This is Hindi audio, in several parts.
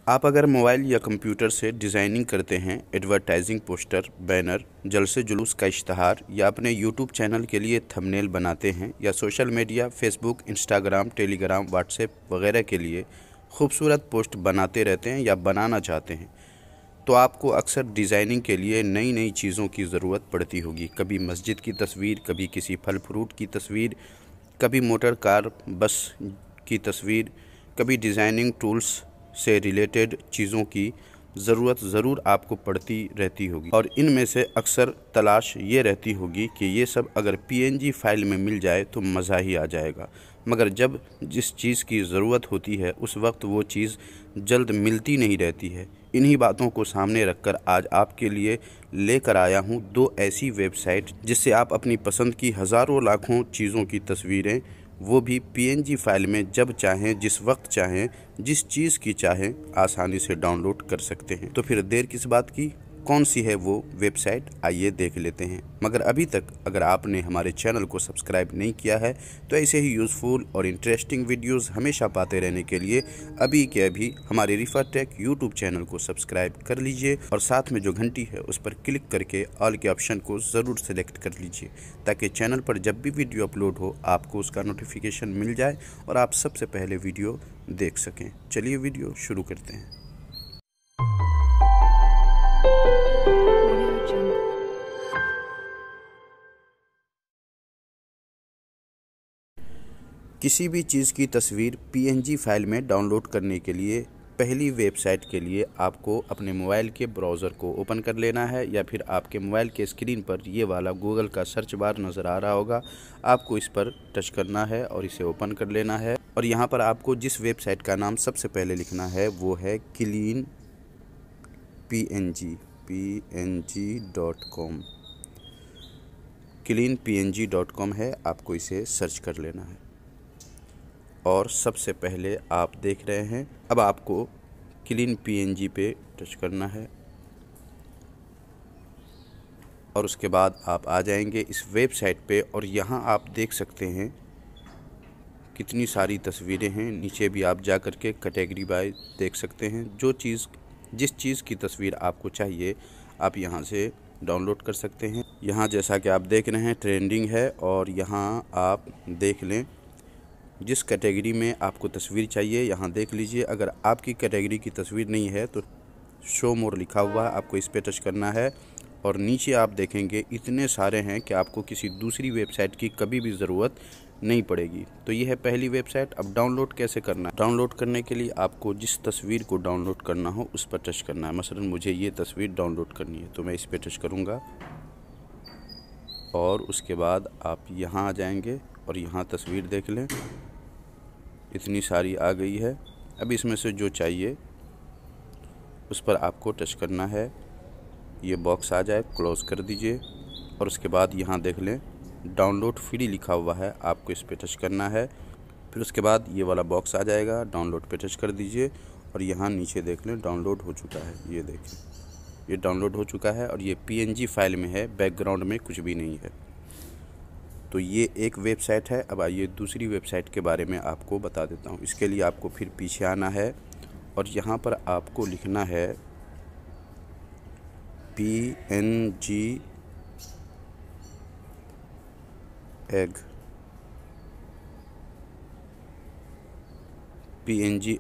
आप अगर मोबाइल या कंप्यूटर से डिज़ाइनिंग करते हैं, एडवर्टाइजिंग पोस्टर, बैनर, जलसे जुलूस का इश्तहार या अपने यूट्यूब चैनल के लिए थंबनेल बनाते हैं या social media Facebook, Instagram, Telegram, WhatsApp वगैरह के लिए खूबसूरत पोस्ट बनाते रहते हैं या बनाना चाहते हैं, तो आपको अक्सर डिज़ाइनिंग के लिए नई नई चीज़ों की ज़रूरत पड़ती होगी। कभी मस्जिद की तस्वीर, कभी किसी फल फ्रूट की तस्वीर, कभी मोटर कार बस की तस्वीर, कभी डिज़ाइनिंग टूल्स से रिलेटेड चीज़ों की ज़रूरत ज़रूर आपको पड़ती रहती होगी और इनमें से अक्सर तलाश ये रहती होगी कि ये सब अगर पीएनजी फाइल में मिल जाए तो मज़ा ही आ जाएगा। मगर जब जिस चीज़ की ज़रूरत होती है उस वक्त वो चीज़ जल्द मिलती नहीं रहती है। इन्हीं बातों को सामने रखकर आज आपके लिए लेकर आया हूँ 2 ऐसी वेबसाइट जिससे आप अपनी पसंद की हज़ारों लाखों चीज़ों की तस्वीरें, वो भी पीएनजी फाइल में जब चाहें, जिस वक्त चाहें, जिस चीज़ की चाहें आसानी से डाउनलोड कर सकते हैं। तो फिर देर किस बात की, कौन सी है वो वेबसाइट, आइए देख लेते हैं। मगर अभी तक अगर आपने हमारे चैनल को सब्सक्राइब नहीं किया है तो ऐसे ही यूज़फुल और इंटरेस्टिंग वीडियोस हमेशा पाते रहने के लिए अभी के अभी हमारे रिफा टेक यूट्यूब चैनल को सब्सक्राइब कर लीजिए और साथ में जो घंटी है उस पर क्लिक करके ऑल के ऑप्शन को ज़रूर सेलेक्ट कर लीजिए ताकि चैनल पर जब भी वीडियो अपलोड हो आपको उसका नोटिफिकेशन मिल जाए और आप सबसे पहले वीडियो देख सकें। चलिए वीडियो शुरू करते हैं। किसी भी चीज़ की तस्वीर पीएनजी फाइल में डाउनलोड करने के लिए पहली वेबसाइट के लिए आपको अपने मोबाइल के ब्राउज़र को ओपन कर लेना है या फिर आपके मोबाइल के स्क्रीन पर ये वाला गूगल का सर्च बार नज़र आ रहा होगा, आपको इस पर टच करना है और इसे ओपन कर लेना है। और यहाँ पर आपको जिस वेबसाइट का नाम सबसे पहले लिखना है वो है क्लीन png.com। cleanpng.com है, आपको इसे सर्च कर लेना है और सबसे पहले आप देख रहे हैं, अब आपको क्लीन पीएनजी पे टच करना है और उसके बाद आप आ जाएंगे इस वेबसाइट पे और यहाँ आप देख सकते हैं कितनी सारी तस्वीरें हैं। नीचे भी आप जा कर के कैटेगरी वाइज देख सकते हैं, जिस चीज़ की तस्वीर आपको चाहिए आप यहाँ से डाउनलोड कर सकते हैं। यहाँ जैसा कि आप देख रहे हैं ट्रेंडिंग है और यहाँ आप देख लें जिस कैटेगरी में आपको तस्वीर चाहिए यहाँ देख लीजिए। अगर आपकी कैटेगरी की तस्वीर नहीं है तो शो मोर लिखा हुआ है, आपको इस पे टच करना है और नीचे आप देखेंगे इतने सारे हैं कि आपको किसी दूसरी वेबसाइट की कभी भी ज़रूरत नहीं पड़ेगी। तो ये है पहली वेबसाइट। अब डाउनलोड कैसे करना है? डाउनलोड करने के लिए आपको जिस तस्वीर को डाउनलोड करना हो उस पर टच करना है। मसलन मुझे ये तस्वीर डाउनलोड करनी है तो मैं इस पर टच करूँगा और उसके बाद आप यहाँ आ जाएंगे और यहाँ तस्वीर देख लें, इतनी सारी आ गई है। अब इसमें से जो चाहिए उस पर आपको टच करना है, ये बॉक्स आ जाए क्लोज़ कर दीजिए और उसके बाद यहाँ देख लें डाउनलोड फ्री लिखा हुआ है, आपको इस पर टच करना है। फिर उसके बाद ये वाला बॉक्स आ जाएगा, डाउनलोड पे टच कर दीजिए और यहाँ नीचे देख लें डाउनलोड हो चुका है। ये देखें ये डाउनलोड हो चुका है और ये पीएनजी फाइल में है, बैकग्राउंड में कुछ भी नहीं है। तो ये एक वेबसाइट है। अब आइए दूसरी वेबसाइट के बारे में आपको बता देता हूँ। इसके लिए आपको फिर पीछे आना है और यहाँ पर आपको लिखना है पीएनजी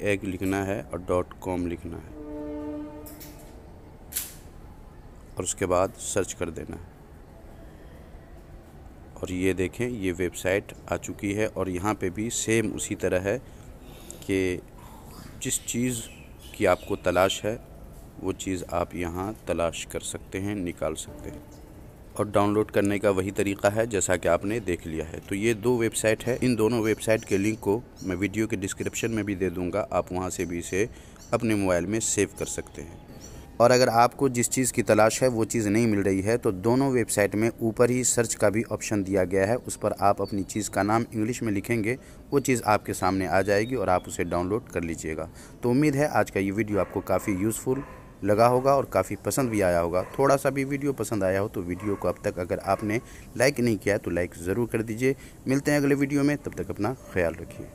एग लिखना है और .com लिखना है और उसके बाद सर्च कर देना है और ये देखें ये वेबसाइट आ चुकी है। और यहाँ पे भी सेम उसी तरह है कि जिस चीज़ की आपको तलाश है वो चीज़ आप यहाँ तलाश कर सकते हैं, निकाल सकते हैं और डाउनलोड करने का वही तरीका है जैसा कि आपने देख लिया है। तो ये 2 वेबसाइट है। इन दोनों वेबसाइट के लिंक को मैं वीडियो के डिस्क्रिप्शन में भी दे दूँगा, आप वहाँ से भी इसे अपने मोबाइल में सेव कर सकते हैं। और अगर आपको जिस चीज़ की तलाश है वो चीज़ नहीं मिल रही है तो दोनों वेबसाइट में ऊपर ही सर्च का भी ऑप्शन दिया गया है, उस पर आप अपनी चीज़ का नाम इंग्लिश में लिखेंगे, वो चीज़ आपके सामने आ जाएगी और आप उसे डाउनलोड कर लीजिएगा। तो उम्मीद है आज का ये वीडियो आपको काफ़ी यूज़फुल लगा होगा और काफ़ी पसंद भी आया होगा। थोड़ा सा भी वीडियो पसंद आया हो तो वीडियो को अब तक अगर आपने लाइक नहीं किया तो लाइक ज़रूर कर दीजिए। मिलते हैं अगले वीडियो में, तब तक अपना ख्याल रखिए।